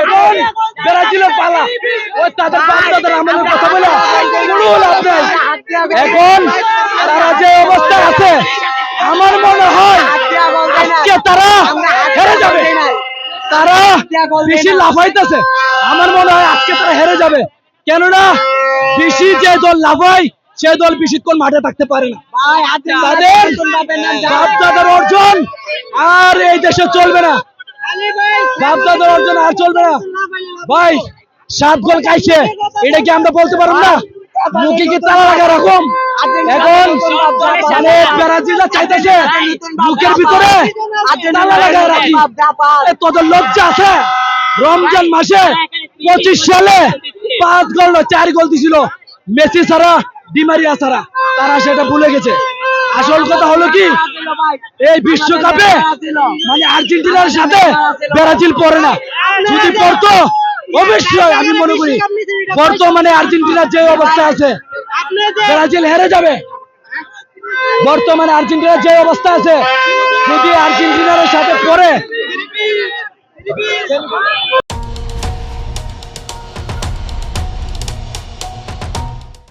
এখন ব্রাজিলের পালা, ওই তাদের বাচ্চাদের আমাদের কথা বলে কোনো লাভ নাই। এখন তারা যে অবস্থা আছে, আমার মনে হয় আজকে তারা হেরে যাবে। তারা বেশি লাফাইতেছে, আমার মনে হয় আজকে তারা হেরে যাবে। কেননা বেশি যে দল লাফায় সে দল বেশিক্ষণ মাঠে থাকতে পারে না। তাদের বাপ-দাদার অর্জন আর এই দেশে চলবে না, বাপ-দাদার অর্জন আর চলবে না। ভাই 7 গোল খাইছে, এটা কি আমরা বলতে পারবো না? মুখে কি তালা লাগা রকম? এখন মানে ব্রাজিলরা চাইতেছে মুখের ভিতরে তালা লাগা রাখি। তোদের লজ্জা আছে? রমজান মাসে 25 সালে 5 গোল 4 গোল দিছিল মেসি ছাড়া, ডিমারিয়া ছাড়া, তারা সেটা ভুলে গেছে। আসল কথা হলো কি, এই বিশ্বকাপে মানে আর্জেন্টিনার সাথে ব্রাজিল পড়ে না। যদি পড়তো অবশ্যই আমি মনে করি বর্তমানে আর্জেন্টিনার যে অবস্থা আছে ব্রাজিল হেরে যাবে। বর্তমানে আর্জেন্টিনার যে অবস্থা আছে, যদি আর্জেন্টিনার সাথে পড়ে